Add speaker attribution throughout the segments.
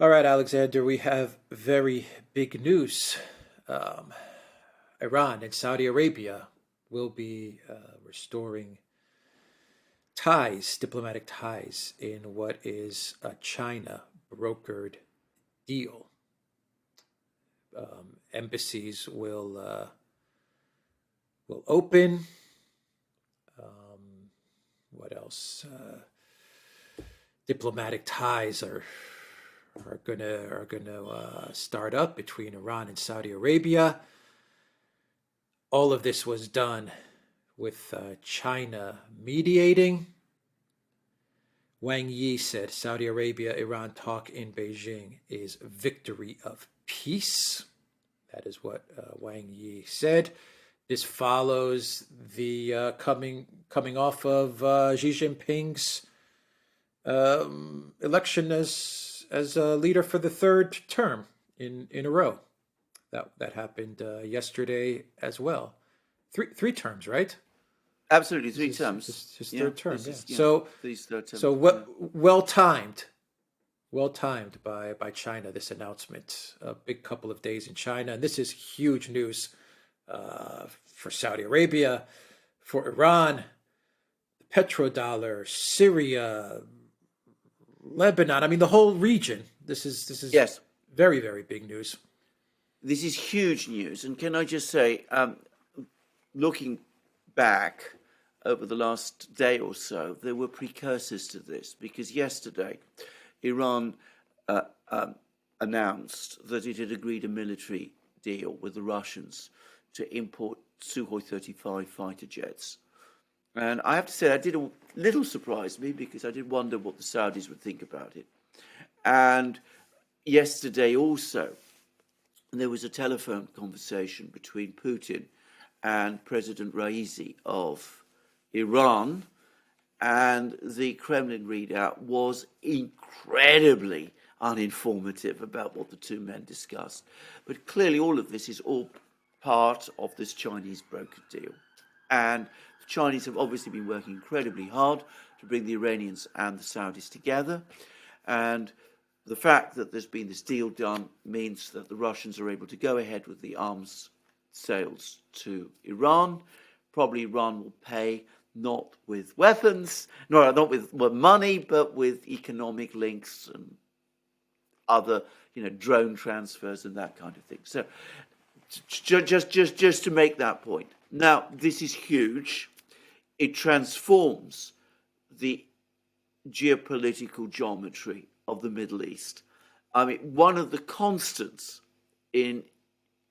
Speaker 1: All right, Alexander, we have very big news. Um, Iran and Saudi Arabia will be restoring ties, diplomatic ties, in what is a China brokered deal. Embassies will open. What else? Diplomatic ties are gonna start up between Iran and Saudi Arabia. All of this was done with China mediating. Wang Yi said Saudi Arabia-Iran talk in Beijing is victory of peace. That is what Wang Yi said. This follows the coming off of Xi Jinping's election as a leader for the third term in a row. That happened yesterday as well. Three terms, right?
Speaker 2: Absolutely, three terms.
Speaker 1: His third term. Yeah.
Speaker 2: These third terms.
Speaker 1: So well timed by China. This announcement, a big couple of days in China, and this is huge news for Saudi Arabia, for Iran, the petrodollar, Syria, Lebanon. I mean, the whole region. This is
Speaker 2: Yes.
Speaker 1: very, very big news.
Speaker 2: This is huge news. And can I just say, looking back over the last day or so, there were precursors to this, because yesterday Iran announced that it had agreed a military deal with the Russians to import Sukhoi 35 fighter jets. And I have to say, that did a little surprise me, because I did wonder what the Saudis would think about it. And yesterday also, there was a telephone conversation between Putin and President Raisi of Iran, and the Kremlin readout was incredibly uninformative about what the two men discussed. But clearly all of this is all part of this Chinese brokered deal. And the Chinese have obviously been working incredibly hard to bring the Iranians and the Saudis together. And the fact that there's been this deal done means that the Russians are able to go ahead with the arms sales to Iran. Probably Iran will pay not with weapons, not with money, but with economic links and other, drone transfers and that kind of thing. So just to make that point. Now, this is huge. It transforms the geopolitical geometry of the Middle East. I mean, one of the constants in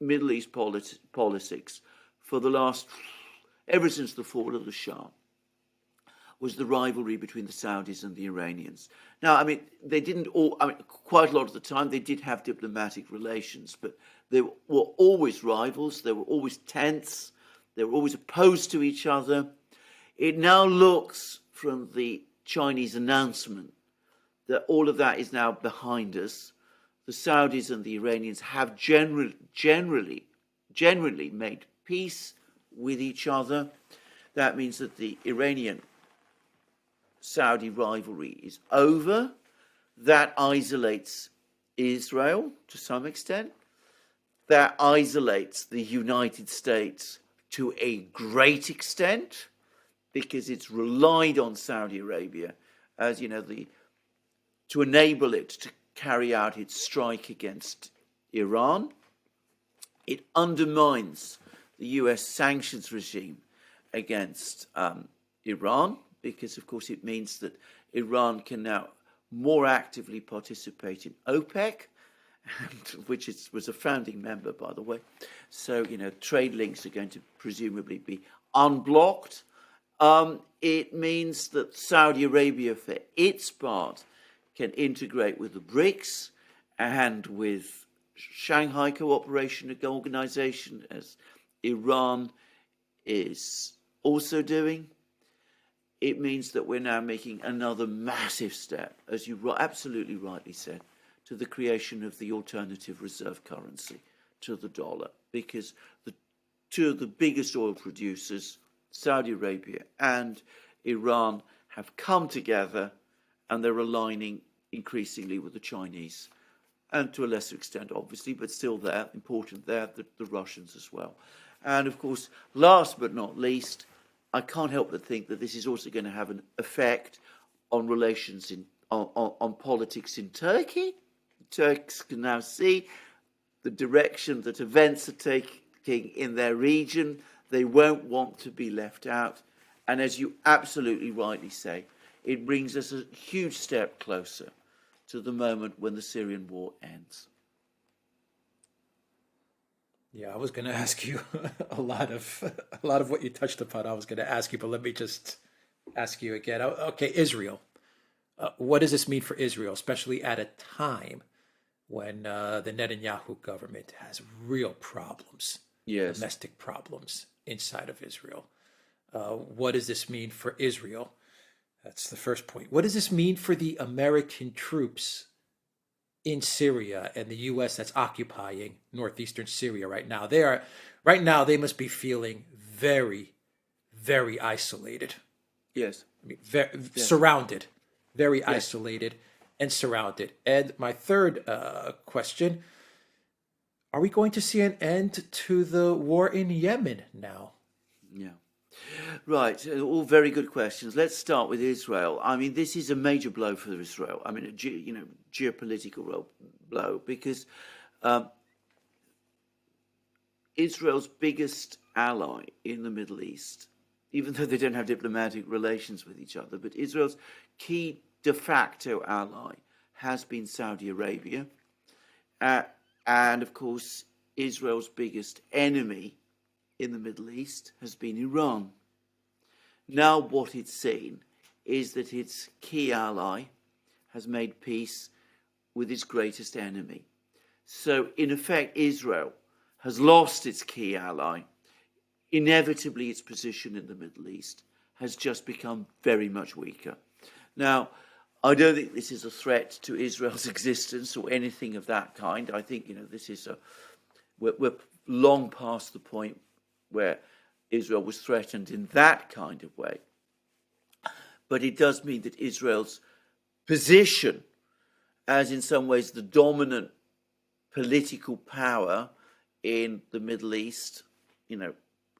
Speaker 2: Middle East politics for the ever since the fall of the Shah, was the rivalry between the Saudis and the Iranians. Now, I mean, quite a lot of the time they did have diplomatic relations, but they were always rivals, they were always tense, they were always opposed to each other. It now looks, from the Chinese announcement, that all of that is now behind us. The Saudis and the Iranians have generally made peace with each other. That means that the Iranian-Saudi rivalry is over. That isolates Israel to some extent. That isolates the United States to a great extent, because it's relied on Saudi Arabia as, to enable it to carry out its strike against Iran. It undermines the US sanctions regime against Iran, because, of course, it means that Iran can now more actively participate in OPEC, which was a founding member, by the way. So, trade links are going to presumably be unblocked. It means that Saudi Arabia, for its part, can integrate with the BRICS and with Shanghai Cooperation Organization, as Iran is also doing. It means that we're now making another massive step, as you absolutely rightly said, to the creation of the alternative reserve currency to the dollar, because the two of the biggest oil producers, Saudi Arabia and Iran, have come together, and they're aligning increasingly with the Chinese and to a lesser extent, obviously, but still there, important there, the Russians as well. And of course, last but not least, I can't help but think that this is also going to have an effect on relations on politics in Turkey. Turks can now see the direction that events are taking in their region. They won't want to be left out. And as you absolutely rightly say, it brings us a huge step closer to the moment when the Syrian war ends.
Speaker 1: Yeah, I was going to ask you a lot of what you touched upon. I was going to ask you, but let me just ask you again. Okay, Israel. What does this mean for Israel, especially at a time when the Netanyahu government has real problems,
Speaker 2: Yes.
Speaker 1: domestic problems inside of Israel? What does this mean for Israel? That's the first point. What does this mean for the American troops in Syria and the U.S. that's occupying northeastern Syria right now? They must be feeling very, very isolated.
Speaker 2: Yes.
Speaker 1: I mean, surrounded, very isolated and surrounded. And my third question, are we going to see an end to the war in Yemen now?
Speaker 2: Yeah. Right, all very good questions. Let's start with Israel. I mean, this is a major blow for Israel. I mean, a geopolitical blow, because Israel's biggest ally in the Middle East, even though they don't have diplomatic relations with each other, but Israel's key de facto ally has been Saudi Arabia. And of course, Israel's biggest enemy in the Middle East has been Iran. Now what it's seen is that its key ally has made peace with its greatest enemy. So in effect, Israel has lost its key ally. Inevitably, its position in the Middle East has just become very much weaker. Now, I don't think this is a threat to Israel's existence or anything of that kind. I think, this is we're long past the point where Israel was threatened in that kind of way. But it does mean that Israel's position as in some ways the dominant political power in the Middle East,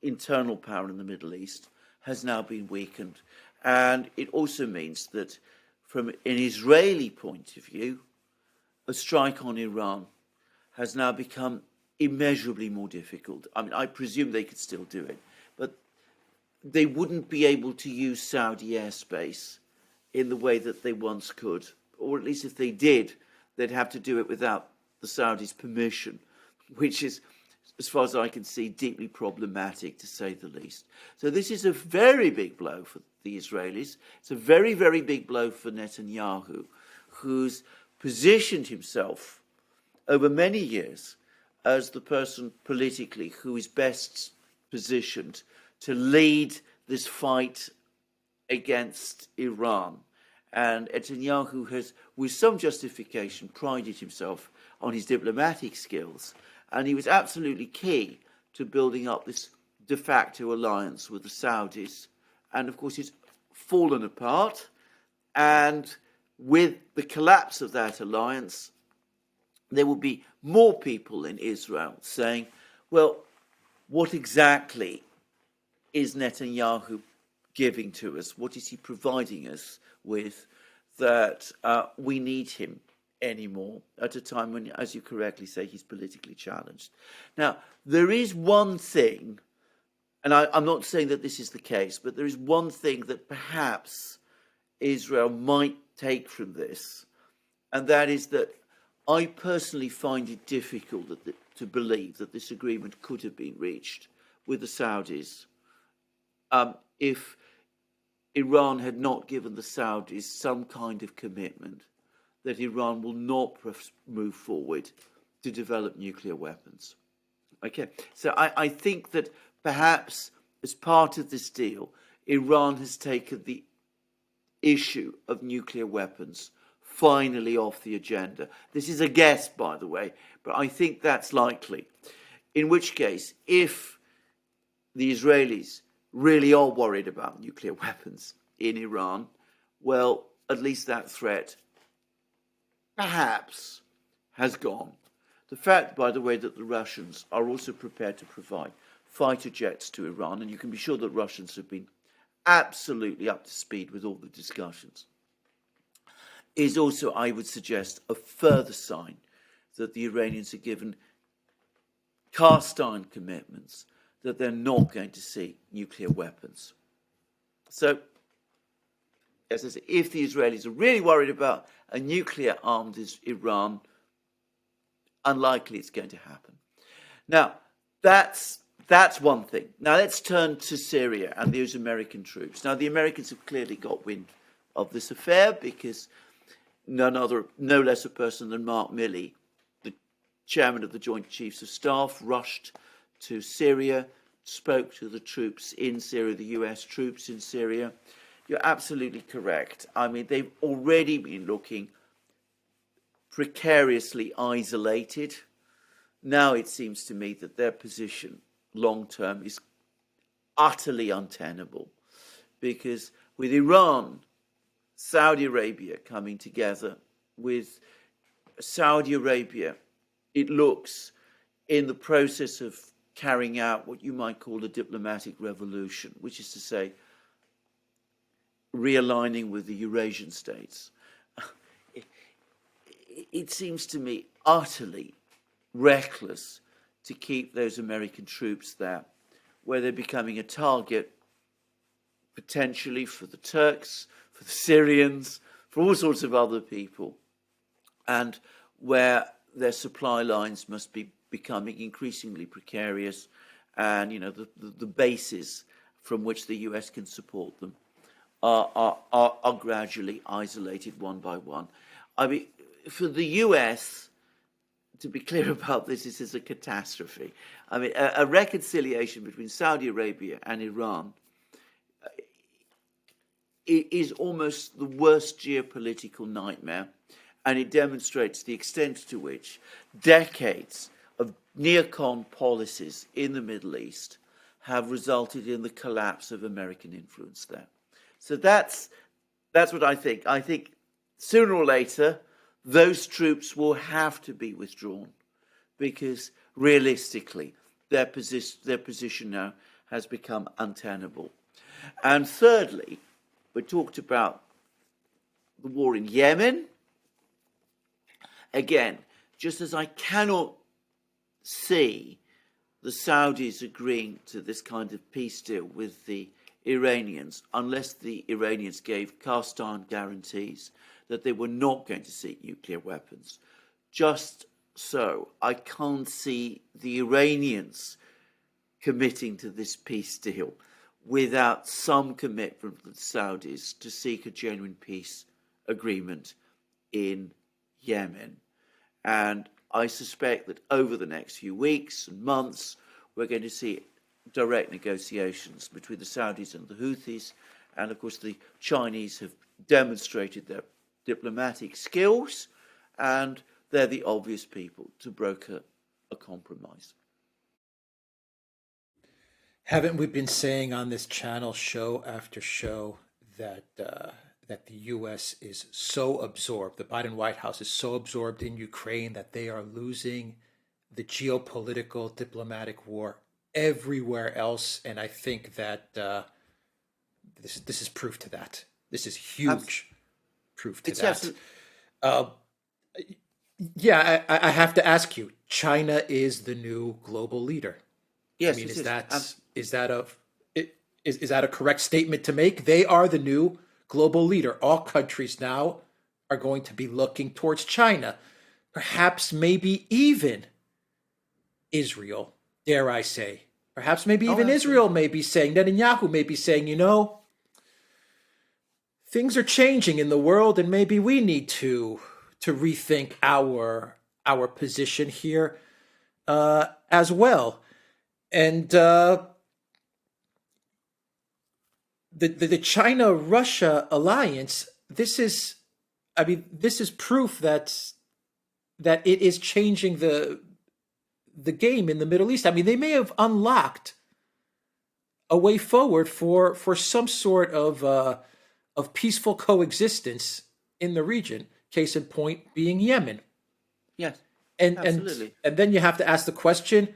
Speaker 2: internal power in the Middle East, has now been weakened. And it also means that from an Israeli point of view, a strike on Iran has now become immeasurably more difficult. I mean, I presume they could still do it, but they wouldn't be able to use Saudi airspace in the way that they once could, or at least if they did, they'd have to do it without the Saudis' permission, which is, as far as I can see, deeply problematic, to say the least. So this is a very big blow for the Israelis. It's a very, very big blow for Netanyahu, who's positioned himself over many years as the person politically who is best positioned to lead this fight against Iran. And Netanyahu has, with some justification, prided himself on his diplomatic skills. And he was absolutely key to building up this de facto alliance with the Saudis. And of course, it's fallen apart. And with the collapse of that alliance, there will be more people in Israel saying, well, what exactly is Netanyahu giving to us? What is he providing us with that we need him anymore at a time when, as you correctly say, he's politically challenged? Now, there is one thing, and I'm not saying that this is the case, but there is one thing that perhaps Israel might take from this, and that is that I personally find it difficult to believe that this agreement could have been reached with the Saudis if Iran had not given the Saudis some kind of commitment that Iran will not move forward to develop nuclear weapons. Okay, so I think that perhaps as part of this deal, Iran has taken the issue of nuclear weapons finally off the agenda. This is a guess, by the way, but I think that's likely. In which case, if the Israelis really are worried about nuclear weapons in Iran, well, at least that threat perhaps has gone. The fact, by the way, that the Russians are also prepared to provide fighter jets to Iran, and you can be sure that Russians have been absolutely up to speed with all the discussions, is also, I would suggest, a further sign that the Iranians are given cast iron commitments that they're not going to see nuclear weapons. So, as I say, if the Israelis are really worried about a nuclear-armed Iran, unlikely it's going to happen. Now, that's one thing. Now, let's turn to Syria and those American troops. Now, the Americans have clearly got wind of this affair because no less a person than Mark Milley, the chairman of the Joint Chiefs of Staff, rushed to Syria, spoke to the troops in Syria, the US troops in Syria. You're absolutely correct. I mean, they've already been looking precariously isolated. Now it seems to me that their position long term is utterly untenable, because with Iran, Saudi Arabia coming together, with Saudi Arabia, it looks in the process of carrying out what you might call a diplomatic revolution, which is to say, realigning with the Eurasian states. It seems to me utterly reckless to keep those American troops there, where they're becoming a target potentially for the Turks, for the Syrians, for all sorts of other people, and where their supply lines must be becoming increasingly precarious, and the bases from which the US can support them are gradually isolated one by one. I mean, for the US, to be clear about this is a catastrophe. I mean, a reconciliation between Saudi Arabia and Iran is almost the worst geopolitical nightmare, and it demonstrates the extent to which decades of neocon policies in the Middle East have resulted in the collapse of American influence there. So that's what I think. I think sooner or later, those troops will have to be withdrawn, because realistically, their position now has become untenable. And thirdly, we talked about the war in Yemen. Again, just as I cannot see the Saudis agreeing to this kind of peace deal with the Iranians unless the Iranians gave cast iron guarantees that they were not going to seek nuclear weapons, just so I can't see the Iranians committing to this peace deal without some commitment from the Saudis to seek a genuine peace agreement in Yemen. And I suspect that over the next few weeks and months, we're going to see direct negotiations between the Saudis and the Houthis. And of course, the Chinese have demonstrated their diplomatic skills, and they're the obvious people to broker a compromise.
Speaker 1: Haven't we been saying on this channel, show after show, that the U.S. is so absorbed, the Biden White House is so absorbed in Ukraine that they are losing the geopolitical diplomatic war everywhere else? And I think that this is proof to that. This is huge proof to that. Yeah, I have to ask you, China is the new global leader.
Speaker 2: Yes,
Speaker 1: I mean, is that a correct statement to make? They are the new global leader. All countries now are going to be looking towards China, perhaps maybe even Israel, dare I say. Perhaps maybe even Israel may be saying, Netanyahu may be saying, things are changing in the world, and maybe we need to rethink our position here as well. And the China-Russia alliance, this is proof that it is changing the game in the Middle East. I mean, they may have unlocked a way forward for some sort of peaceful coexistence in the region. Case in point being Yemen.
Speaker 2: Yes.
Speaker 1: And and
Speaker 2: Absolutely.
Speaker 1: and then you have to ask the question,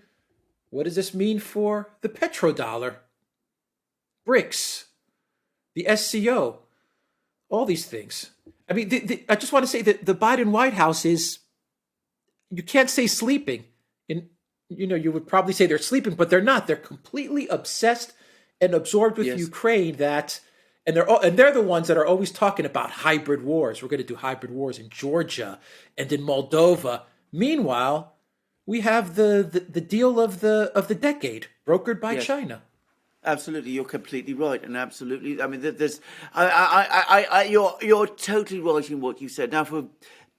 Speaker 1: what does this mean for the petrodollar, BRICS, the SCO, all these things? I mean, I just want to say that the Biden White House is, you can't say sleeping. In, you would probably say they're sleeping, but they're not. They're completely obsessed and absorbed with
Speaker 2: Yes.
Speaker 1: Ukraine. And they're the ones that are always talking about hybrid wars. We're going to do hybrid wars in Georgia and in Moldova. Meanwhile, we have the deal of the decade brokered by
Speaker 2: Yes.
Speaker 1: China.
Speaker 2: Absolutely, you're completely right, and absolutely, I mean, there's, you're totally right in what you said. Now, for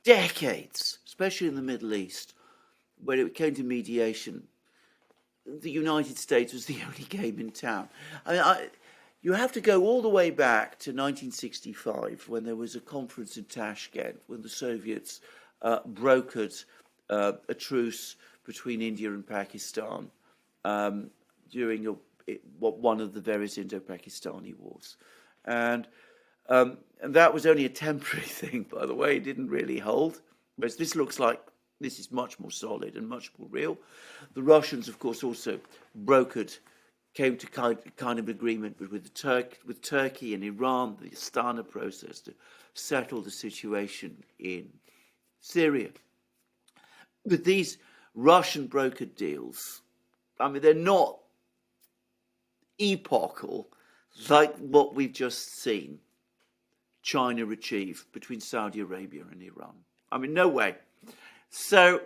Speaker 2: decades, especially in the Middle East, when it came to mediation, the United States was the only game in town. I mean, you have to go all the way back to 1965, when there was a conference in Tashkent, when the Soviets brokered a truce between India and Pakistan during one of the various Indo-Pakistani wars, and that was only a temporary thing, by the way. It didn't really hold. Whereas this looks like this is much more solid and much more real. The Russians, of course, also came to kind of agreement with Turkey and Iran, the Astana process, to settle the situation in Syria. But these Russian brokered deals, I mean, they're not epochal like what we've just seen China achieve between Saudi Arabia and Iran. I mean, no way. So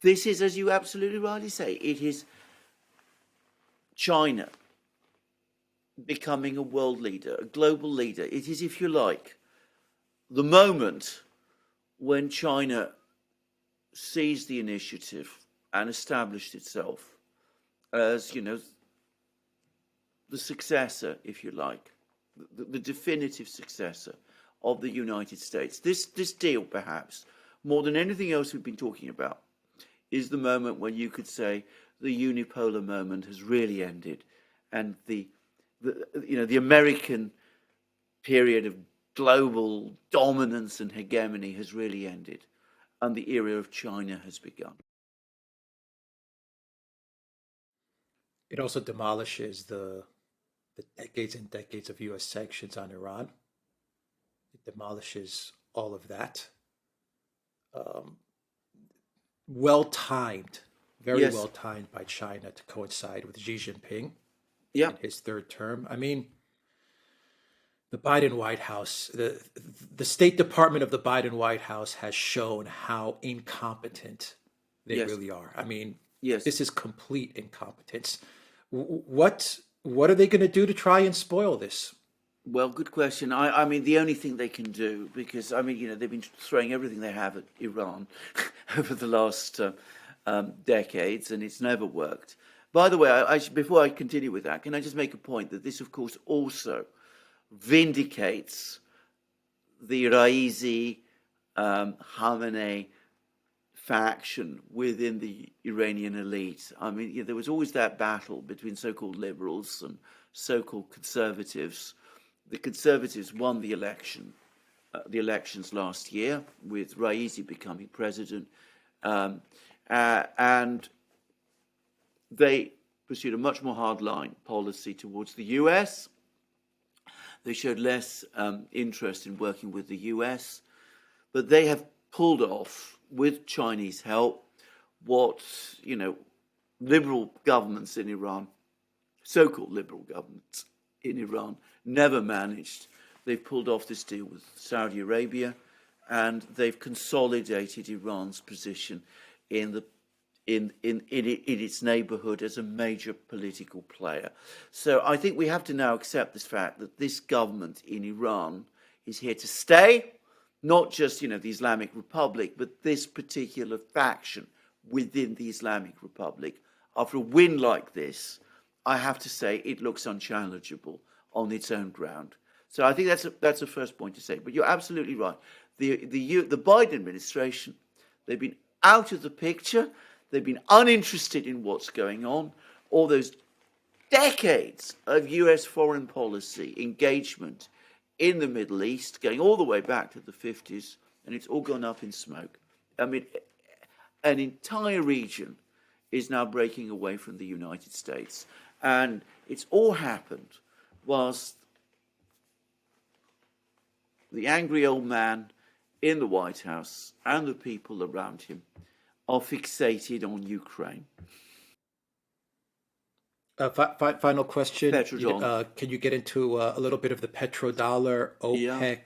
Speaker 2: this is, as you absolutely rightly say, it is China becoming a world leader, a global leader. It is, if you like, the moment when China seized the initiative and established itself as, the successor, if you like, the definitive successor of the United States. This deal, perhaps, more than anything else we've been talking about, is the moment when you could say the unipolar moment has really ended, and the American period of global dominance and hegemony has really ended, and the era of China has begun.
Speaker 1: It also demolishes the decades and decades of U.S. sanctions on Iran. It demolishes all of that. Um, well timed, very
Speaker 2: Yes.
Speaker 1: well timed by China to coincide with Xi Jinping
Speaker 2: Yeah.
Speaker 1: in his third term. I mean, the Biden White House, the State Department of the Biden White House has shown how incompetent they
Speaker 2: Yes.
Speaker 1: really are. I mean,
Speaker 2: Yes.
Speaker 1: this is complete incompetence. What are they going to do to try and spoil this?
Speaker 2: Well, good question. I mean, the only thing they can do, because, I mean, they've been throwing everything they have at Iran over the last decades, and it's never worked. By the way, before I continue with that, can I just make a point that this, of course, also vindicates the Raisi, Khamenei faction within the Iranian elite. I mean, there was always that battle between so-called liberals and so-called conservatives. The conservatives won the elections last year, with Raisi becoming president, and they pursued a much more hardline policy towards the US. They showed less interest in working with the US, but they have pulled off, with Chinese help, what, liberal governments in Iran, so-called liberal governments in Iran, never managed. They've pulled off this deal with Saudi Arabia, and they've consolidated Iran's position in its neighborhood as a major political player. So I think we have to now accept this fact that this government in Iran is here to stay, not just, the Islamic Republic, but this particular faction within the Islamic Republic. After a win like this, I have to say it looks unchallengeable on its own ground. So I think that's the first point to say. But you're absolutely right. The Biden administration, they've been out of the picture. They've been uninterested in what's going on. All those decades of US foreign policy engagement in the Middle East, going all the way back to the 50s, and it's all gone up in smoke. I mean, an entire region is now breaking away from the United States. And it's all happened whilst the angry old man in the White House and the people around him are fixated on Ukraine.
Speaker 1: Final question.
Speaker 2: Petrodollar.
Speaker 1: Can you get into a little bit of the petrodollar,
Speaker 2: Yeah.
Speaker 1: OPEC?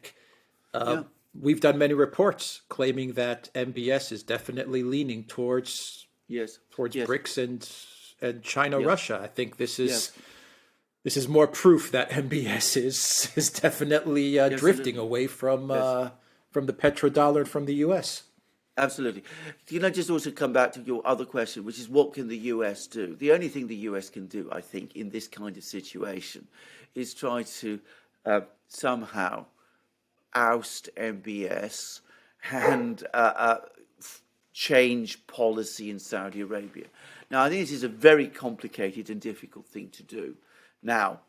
Speaker 2: Yeah.
Speaker 1: We've done many reports claiming that MBS is definitely leaning towards
Speaker 2: Yes.
Speaker 1: BRICS and China,
Speaker 2: Yeah.
Speaker 1: Russia. I think this
Speaker 2: Yes.
Speaker 1: is more proof that MBS is definitely drifting away from the petrodollar and from the US.
Speaker 2: Absolutely. Can I just also come back to your other question, which is what can the US do? The only thing the US can do, I think, in this kind of situation is try to somehow oust MBS and change policy in Saudi Arabia. Now, I think this is a very complicated and difficult thing to do now,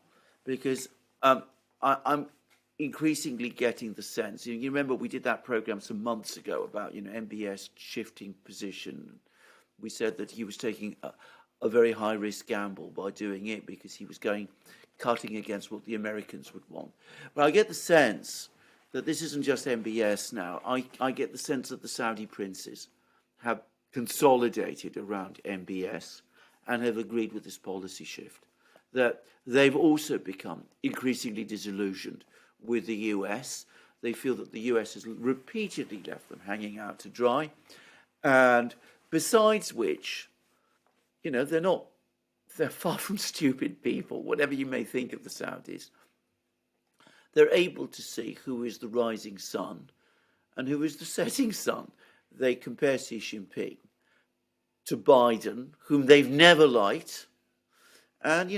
Speaker 2: because I'm increasingly getting the sense. You remember we did that program some months ago about MBS shifting position. We said that he was taking a very high risk gamble by doing it because he was cutting against what the Americans would want. But I get the sense that this isn't just MBS now. I get the sense that the Saudi princes have consolidated around MBS and have agreed with this policy shift. That they've also become increasingly disillusioned with the US. They feel that the US has repeatedly left them hanging out to dry. And besides which, they're far from stupid people, whatever you may think of the Saudis. They're able to see who is the rising sun and who is the setting sun. They compare Xi Jinping to Biden, whom they've never liked, and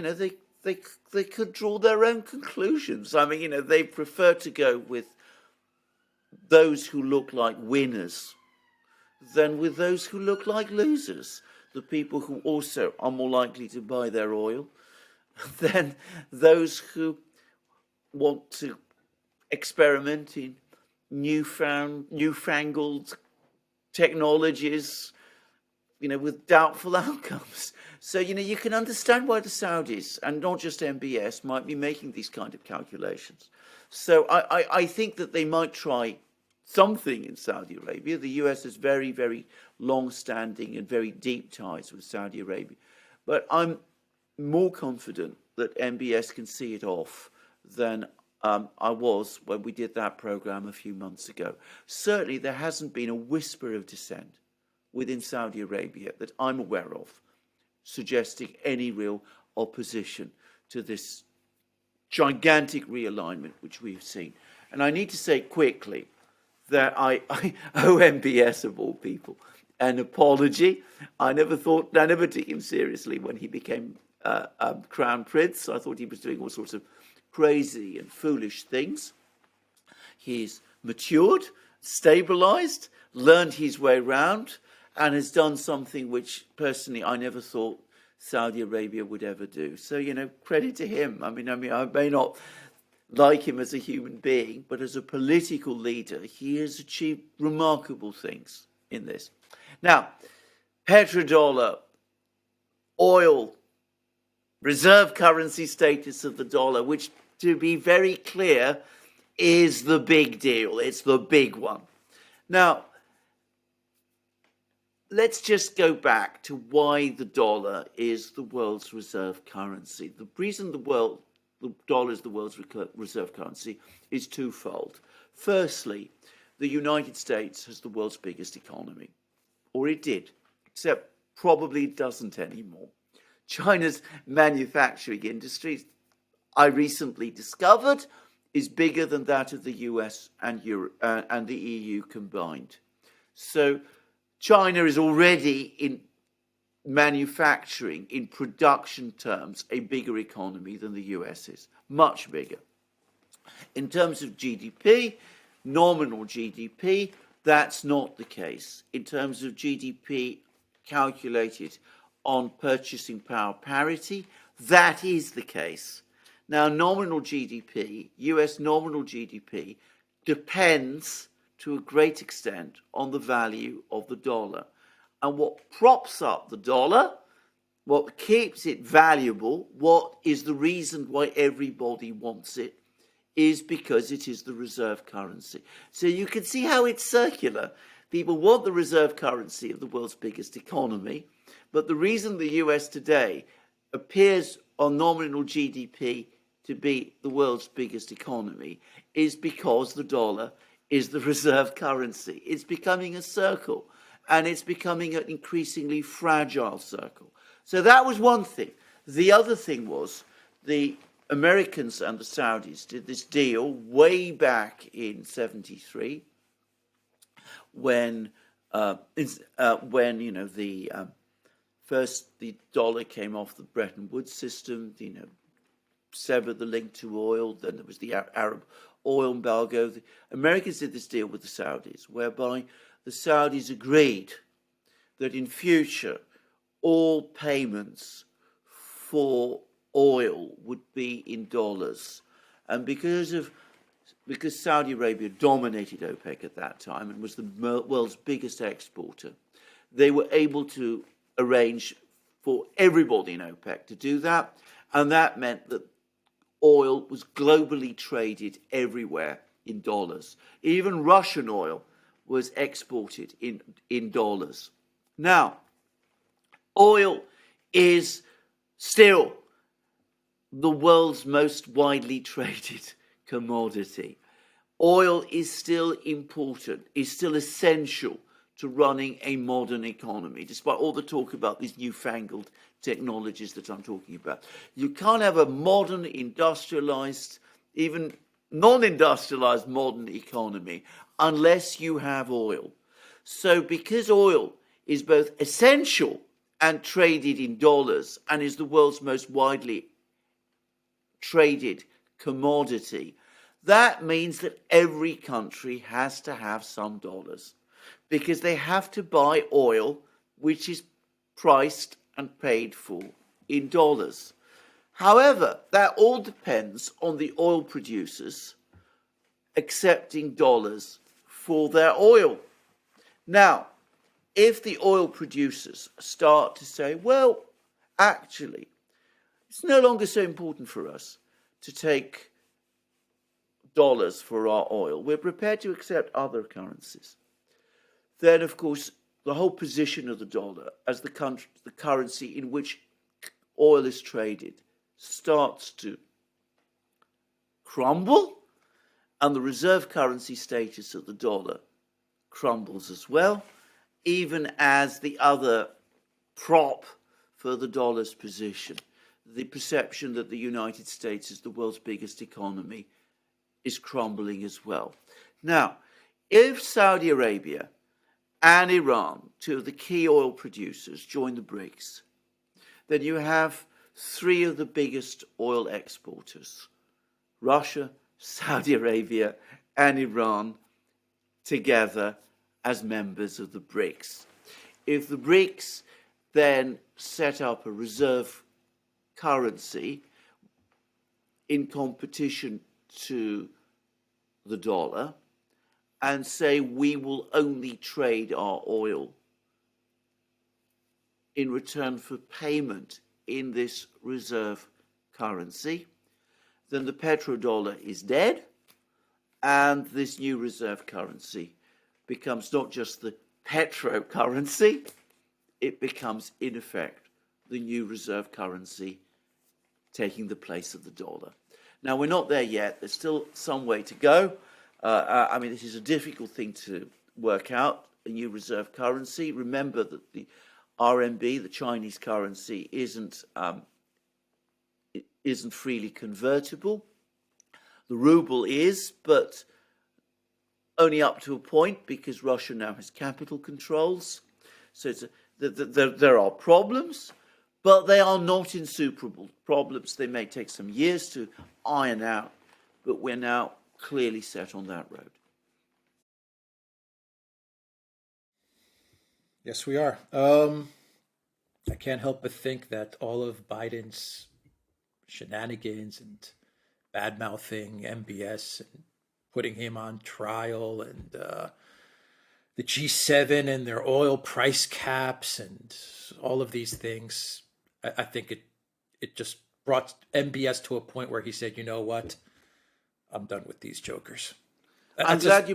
Speaker 2: they could draw their own conclusions. I mean, they prefer to go with those who look like winners than with those who look like losers. The people who also are more likely to buy their oil than those who want to experiment in newfangled technologies, with doubtful outcomes. So, you can understand why the Saudis, and not just MBS, might be making these kind of calculations. So I think that they might try something in Saudi Arabia. The US has very, very long-standing and very deep ties with Saudi Arabia. But I'm more confident that MBS can see it off than I was when we did that program a few months ago. Certainly there hasn't been a whisper of dissent within Saudi Arabia that I'm aware of, suggesting any real opposition to this gigantic realignment which we've seen. And I need to say quickly that I owe MBS, of all people, an apology. I never took him seriously when he became Crown Prince. I thought he was doing all sorts of crazy and foolish things. He's matured, stabilized, learned his way around, and has done something which, personally, I never thought Saudi Arabia would ever do. So, credit to him. I mean, I may not like him as a human being, but as a political leader, he has achieved remarkable things in this. Now, petrodollar, oil, reserve currency status of the dollar, which, to be very clear, is the big deal. It's the big one. Now, let's just go back to why the dollar is the world's reserve currency. The reason the dollar is the world's reserve currency is twofold. Firstly, the United States has the world's biggest economy, or it did, except probably doesn't anymore. China's manufacturing industry, I recently discovered, is bigger than that of the US and Europe and the EU combined. So China is already, in manufacturing, in production terms, a bigger economy than the US is, much bigger. In terms of GDP, nominal GDP, that's not the case. In terms of GDP calculated on purchasing power parity, that is the case. Now, nominal GDP, US nominal GDP, depends to a great extent on the value of the dollar. And what props up the dollar, what keeps it valuable, what is the reason why everybody wants it, is because it is the reserve currency. So you can see how it's circular. People want the reserve currency of the world's biggest economy, but the reason the US today appears on nominal GDP to be the world's biggest economy is because the dollar is the reserve currency. It's becoming a circle, and it's becoming an increasingly fragile circle. So that was one thing. The other thing was the Americans and the Saudis did this deal way back in '73 when first the dollar came off the Bretton Woods system, severed the link to oil. Then there was the Arab oil embargo. The Americans did this deal with the Saudis, whereby the Saudis agreed that in future all payments for oil would be in dollars. And because Saudi Arabia dominated OPEC at that time and was the world's biggest exporter, they were able to arrange for everybody in OPEC to do that. And that meant that oil was globally traded everywhere in dollars. Even Russian oil was exported in dollars. Now, oil is still the world's most widely traded commodity. Oil is still important, is still essential to running a modern economy, despite all the talk about these newfangled technologies that I'm talking about. You can't have a modern, industrialized, even non-industrialized modern economy unless you have oil. So because oil is both essential and traded in dollars and is the world's most widely traded commodity, that means that every country has to have some dollars because they have to buy oil which is priced and paid for in dollars. However, that all depends on the oil producers accepting dollars for their oil. Now, if the oil producers start to say, well, actually, it's no longer so important for us to take dollars for our oil, we're prepared to accept other currencies, then, of course, the whole position of the dollar as the currency in which oil is traded starts to crumble, and the reserve currency status of the dollar crumbles as well, even as the other prop for the dollar's position, the perception that the United States is the world's biggest economy, is crumbling as well. Now, if Saudi Arabia and Iran, two of the key oil producers, join the BRICS, then you have three of the biggest oil exporters, Russia, Saudi Arabia, and Iran, together as members of the BRICS. If the BRICS then set up a reserve currency in competition to the dollar and say we will only trade our oil in return for payment in this reserve currency, then the petrodollar is dead, and this new reserve currency becomes not just the petro currency, it becomes, in effect, the new reserve currency taking the place of the dollar. Now, we're not there yet. There's still some way to go. This is a difficult thing to work out, a new reserve currency. Remember that the RMB, the Chinese currency, isn't freely convertible. The ruble is, but only up to a point because Russia now has capital controls. So there are problems, but they are not insuperable problems. They may take some years to iron out, but we're now clearly set on that road.
Speaker 1: Yes, we are. I can't help but think that all of Biden's shenanigans and bad mouthing MBS and putting him on trial, and the G7 and their oil price caps and all of these things. I think it just brought MBS to a point where he said, you know what, I'm done with these jokers.
Speaker 2: I'm glad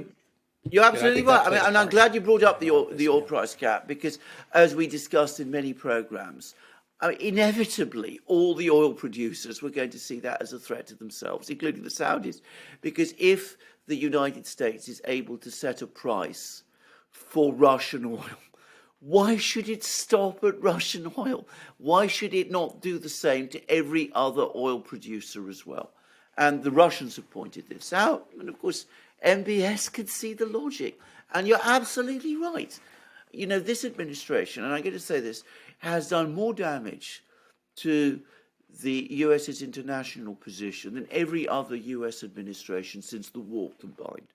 Speaker 2: you're absolutely right. I mean, and I'm glad you brought up the oil price cap, because as we discussed in many programs, I mean, inevitably all the oil producers were going to see that as a threat to themselves, including the Saudis, because if the United States is able to set a price for Russian oil, why should it stop at Russian oil? Why should it not do the same to every other oil producer as well? And the Russians have pointed this out. And of course, MBS can see the logic. And you're absolutely right. You know, this administration, and I'm going to say this, has done more damage to the US's international position than every other US administration since the war combined.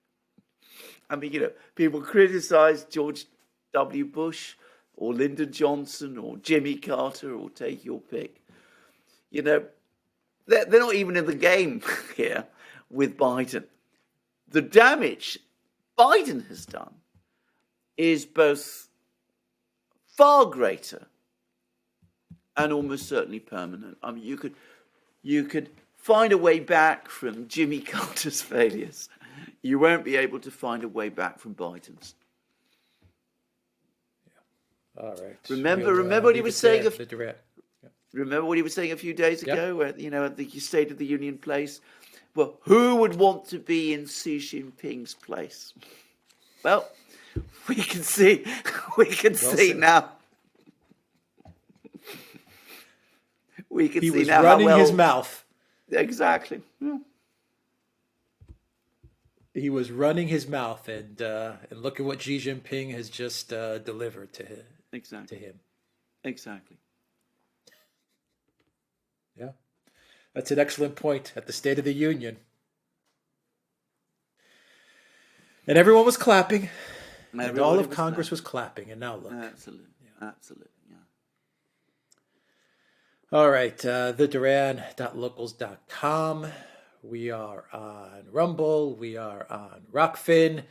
Speaker 2: I mean, you know, people criticize George W. Bush or Lyndon Johnson or Jimmy Carter, or take your pick. You know, they're not even in the game here with Biden. The damage Biden has done is both far greater and almost certainly permanent. I mean, you could find a way back from Jimmy Carter's failures. You won't be able to find a way back from Biden's.
Speaker 1: All right.
Speaker 2: Remember what he was saying.
Speaker 1: Remember
Speaker 2: what he was saying a few days ago, where, you know, at the State of the Union place. Well, who would want to be in Xi Jinping's place? Well, we can see. We can see now. We can see now.
Speaker 1: He was running his mouth.
Speaker 2: Exactly. Yeah.
Speaker 1: He was running his mouth, and look at what Xi Jinping has just delivered to him.
Speaker 2: Exactly.
Speaker 1: To him.
Speaker 2: Exactly.
Speaker 1: Yeah, that's an excellent point at the State of the Union. And everyone was clapping, and all of Congress was clapping, and now look.
Speaker 2: Absolutely. Yeah. Absolutely. Yeah.
Speaker 1: All right, theduran.locals.com. We are on Rumble. We are on Rockfin.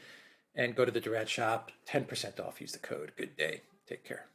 Speaker 1: And go to the Duran shop. 10% off. Use the code. Good day. Take care.